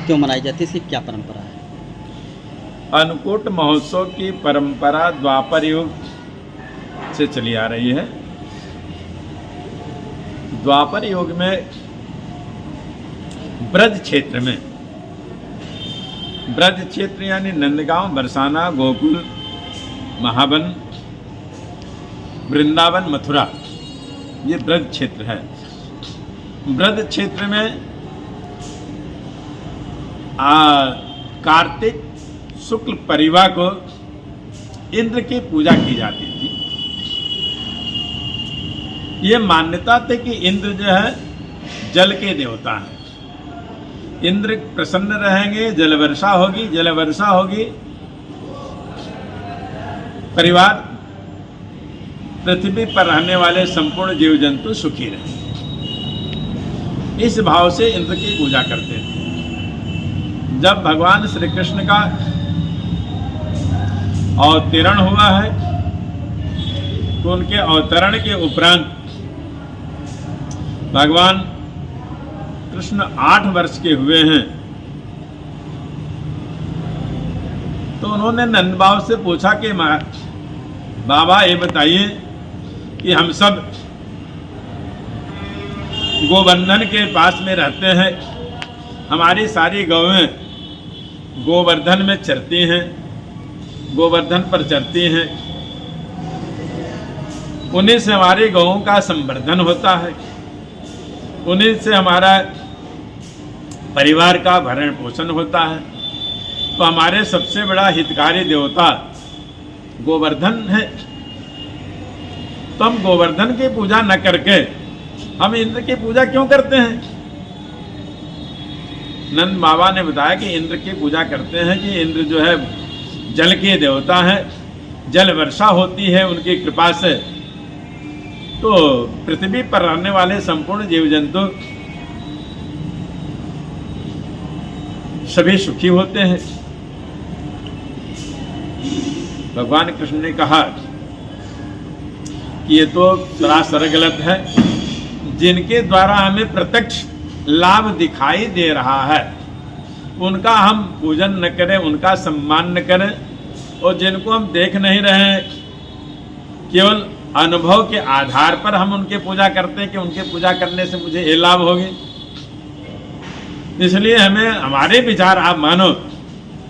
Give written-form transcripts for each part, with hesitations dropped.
क्यों मनाई जाती है, इसकी क्या परंपरा है? अन्नकूट महोत्सव की परंपरा द्वापर युग से चली आ रही है। द्वापर युग में ब्रज क्षेत्र में, ब्रज क्षेत्र यानी नंदगांव, बरसाना, गोकुल, महावन, वृंदावन, मथुरा, ये ब्रज क्षेत्र है। ब्रज क्षेत्र में कार्तिक शुक्ल परिवा को इंद्र की पूजा की जाती थी। ये मान्यता थी कि इंद्र जो है जल के देवता हैं। इंद्र प्रसन्न रहेंगे, जल वर्षा होगी, जल वर्षा होगी, परिवार, पृथ्वी पर रहने वाले संपूर्ण जीव जंतु सुखी रहे। इस भाव से इंद्र की पूजा करते थे। जब भगवान श्री कृष्ण का अवतरण हुआ है तो उनके अवतरण के उपरांत भगवान कृष्ण 8 वर्ष के हुए हैं तो उन्होंने नंद बाबा से पूछा कि बाबा ये बताइए कि हम सब गोवर्धन के पास में रहते हैं, हमारी सारी गौएं गोवर्धन में चरती हैं, गोवर्धन पर चरती हैं, उन्हीं से हमारी गौओं का संवर्धन होता है, उन्हीं से हमारा परिवार का भरण पोषण होता है। तो हमारे सबसे बड़ा हितकारी देवता गोवर्धन है, तो हम गोवर्धन की पूजा न करके हम इंद्र की पूजा क्यों करते हैं? नंद बाबा ने बताया कि इंद्र की पूजा करते हैं कि इंद्र जो है जल के देवता है, जल वर्षा होती है उनकी कृपा से, तो पृथ्वी पर रहने वाले संपूर्ण जीव जंतु सभी सुखी होते हैं। भगवान कृष्ण ने कहा कि ये तो सरासर गलत है। जिनके द्वारा हमें प्रत्यक्ष लाभ दिखाई दे रहा है उनका हम पूजन न करें, उनका सम्मान न करें, और जिनको हम देख नहीं रहे हैं केवल अनुभव के आधार पर हम उनकी पूजा करते हैं कि उनके पूजा करने से मुझे ये लाभ होगी। इसलिए हमें हमारे विचार आप मानो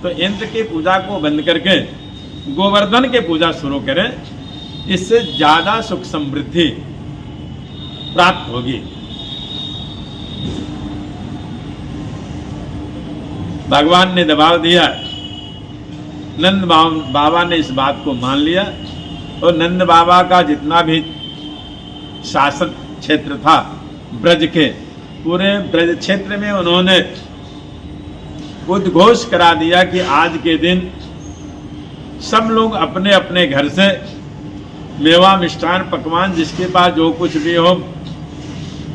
तो इंद्र की पूजा को बंद करके गोवर्धन की पूजा शुरू करें, इससे ज़्यादा सुख समृद्धि प्राप्त होगी। भगवान ने दबाव दिया, नंद बाबा ने इस बात को मान लिया और नंद बाबा का जितना भी शासन क्षेत्र था ब्रज के, पूरे ब्रज क्षेत्र में उन्होंने उद्घोष करा दिया कि आज के दिन सब लोग अपने अपने घर से मेवा, मिष्ठान, पकवान, जिसके पास जो कुछ भी हो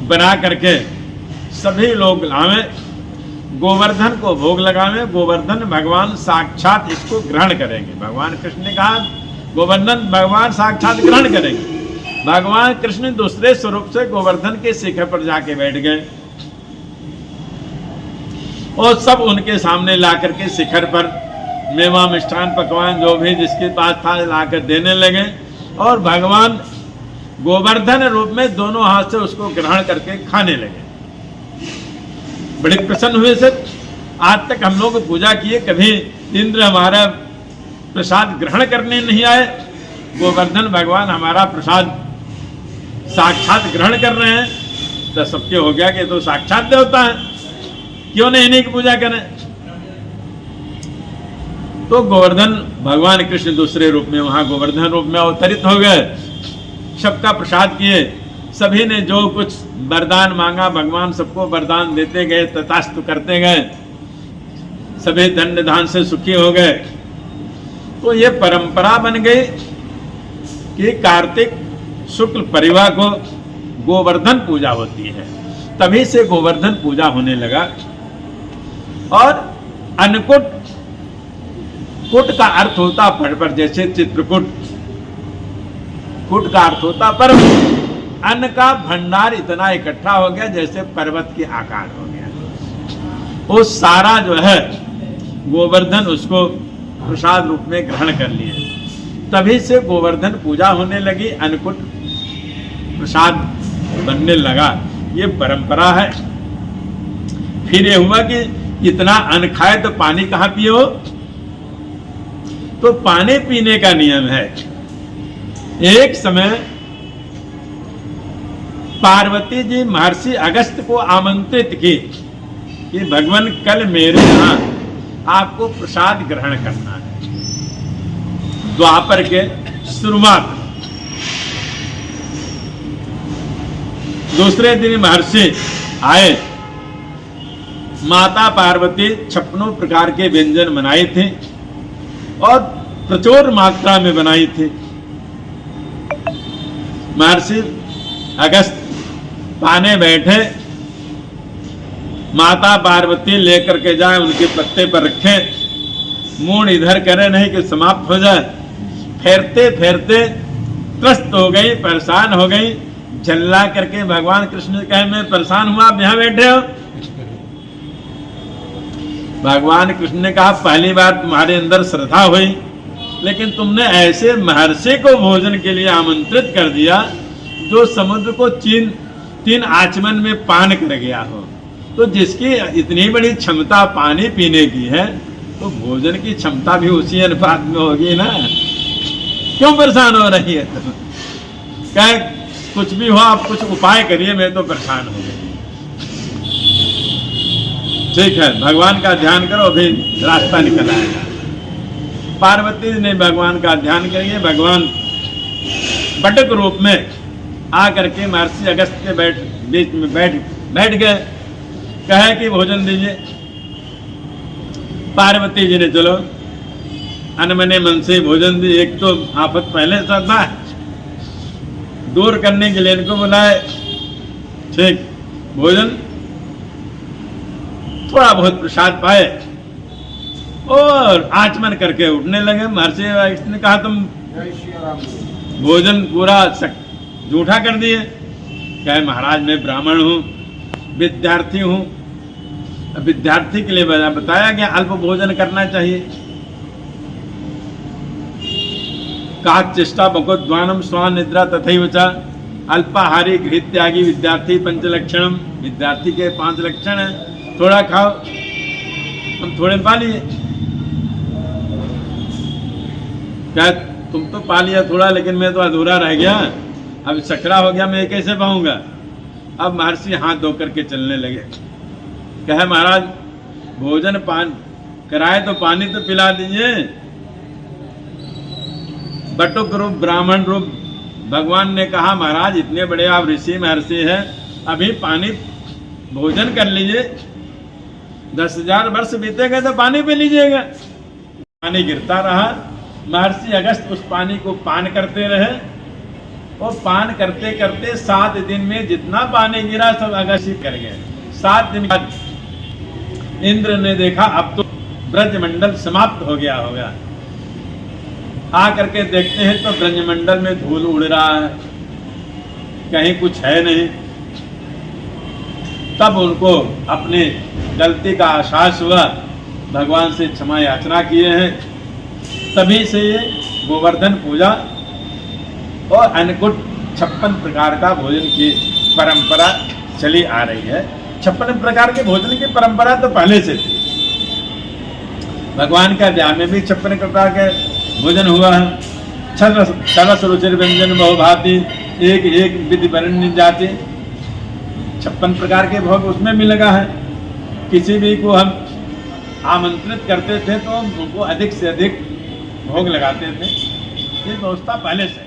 बना करके सभी लोग लावें, गोवर्धन को भोग लगावें। गोवर्धन भगवान साक्षात इसको ग्रहण करेंगे। भगवान कृष्ण ने कहा गोवर्धन भगवान साक्षात ग्रहण करेंगे। भगवान कृष्ण दूसरे स्वरूप से गोवर्धन के शिखर पर जाके बैठ गए और सब उनके सामने ला करके शिखर पर मेवा, मिष्ठान, पकवान जो भी जिसके पास था लाकर देने लगे और भगवान गोवर्धन रूप में दोनों हाथ से उसको ग्रहण करके खाने लगे। बड़े प्रसन्न हुए सर। आज तक हम लोग पूजा किए, कभी इंद्र हमारा प्रसाद ग्रहण करने नहीं आए, गोवर्धन भगवान हमारा प्रसाद साक्षात ग्रहण कर रहे हैं, तो सबके हो गया कि तो साक्षात देवता है, क्यों नहीं इन्हीं की पूजा करें। तो गोवर्धन भगवान कृष्ण दूसरे रूप में वहां गोवर्धन रूप में अवतरित हो गए, सबका प्रसाद किए, सभी ने जो कुछ वरदान मांगा भगवान सबको वरदान देते गए, तथास्तु करते गए, सभी दंड दान से सुखी हो गए। तो ये परंपरा बन गई कि कार्तिक शुक्ल परिवा को गोवर्धन पूजा होती है, तभी से गोवर्धन पूजा होने लगा। और अन्नकूट, कूट का अर्थ होता पर जैसे चित्रकूट, कूट का अर्थ होता पर्व। अन्न का भंडार इतना इकट्ठा हो गया जैसे पर्वत के आकार हो गया। वो सारा जो है गोवर्धन उसको प्रसाद रूप में ग्रहण कर लिए। तभी से गोवर्धन पूजा होने लगी, अन्नकूट प्रसाद बनने लगा। ये परंपरा है। फिर ये हुआ कि इतना अन्न खाए तो पानी कहाँ पियो, तो पानी पीने का नियम है। एक समय पार्वती जी महर्षि अगस्त्य को आमंत्रित की कि भगवान कल मेरे यहाँ आपको प्रसाद ग्रहण करना है। द्वापर के शुरुआत दूसरे दिन महर्षि आए। माता पार्वती 56 प्रकार के व्यंजन बनाए थे और प्रचुर मात्रा में बनाई थी। महर्षि अगस्त पाने बैठे, माता पार्वती लेकर के जाए उनके पत्ते पर रखे, मूड इधर करे नहीं कि समाप्त हो जाए। फेरते फेरते त्रस्त हो गई, परेशान हो गई। झल्ला करके भगवान कृष्ण कहे मैं परेशान हुआ, आप यहां बैठे हो। भगवान कृष्ण ने कहा पहली बार तुम्हारे अंदर श्रद्धा हुई, लेकिन तुमने ऐसे महर्षि को भोजन के लिए आमंत्रित कर दिया जो समुद्र को 3 आचमन में पान कर गया हो। तो जिसकी इतनी बड़ी क्षमता पानी पीने की है, तो भोजन की क्षमता भी उसी अनुपात में होगी ना। क्यों परेशान हो रही है तुम? कहे कुछ भी हो, आप कुछ उपाय करिए, मैं तो परेशान हो गई। ठीक है, भगवान का ध्यान करो, अभी रास्ता निकल आएगा। पार्वती ने भगवान का ध्यान करिए। भगवान बटक रूप में आकर के महर्षि अगस्त के बीच में बैठ गए। कहे कि भोजन दीजिए। पार्वती जी ने चलो अनमने मन से भोजन दी। एक तो आफत पहले से था, दूर करने के लिए इनको बुलाए। ठीक, भोजन थोड़ा बहुत प्रसाद पाए और आचमन करके उठने लगे। महर्षि ने कहा तुम भोजन पूरा जूठा कर दिए। कहे महाराज मैं ब्राह्मण हूँ, विद्यार्थी हूँ। विद्यार्थी के लिए बताया गया अल्प भोजन करना चाहिए। काक चेष्टा भगवद्वानम स्वान निद्रा तथैव च अल्पाहारी गृह त्यागी विद्यार्थी पंचलक्षणम। विद्यार्थी के 5 लक्षण है। थोड़ा खाओ, हम थोड़े पा लिए। क्या तुम तो पा लिया थोड़ा, लेकिन मैं तो अधूरा रह गया। अब सकरा हो गया, मैं कैसे पाऊंगा। अब महर्षि हाथ धो करके चलने लगे। कहे महाराज भोजन पान कराए तो पानी तो पिला दीजिए। बटुक रूप ब्राह्मण रूप भगवान ने कहा महाराज इतने बड़े आप ऋषि महर्षि हैं, अभी पानी भोजन कर लीजिए। 10,000 वर्ष बीतेगा तो पानी पी लीजिएगा। पानी गिरता रहा। महर्षि अगस्त उस पानी को पान करते रहे और पान करते करते 7 दिन में जितना पानी गिरा सब अगस्त कर गए। 7 दिन बाद इंद्र ने देखा अब तो ब्रजमंडल समाप्त हो गया होगा। आ करके देखते हैं तो ब्रजमंडल में धूल उड़ रहा है, कहीं कुछ है नहीं। तब उनको अपने गलती का एहसास हुआ, भगवान से क्षमा याचना किए हैं। तभी से ये गोवर्धन पूजा और अन्नकूट 56 प्रकार का भोजन की परंपरा चली आ रही है। 56 प्रकार के भोजन की परंपरा तो पहले से थी। भगवान का ब्याह में भी 56 प्रकार के भोजन हुआ है। सरस रुचिर व्यंजन बहुभांति, एक एक विधि वर्ण्य जाति। 56 प्रकार के भोग उसमें भी लगा है। किसी भी को हम आमंत्रित करते थे तो उनको अधिक से अधिक भोग लगाते थे। ये व्यवस्था पहले से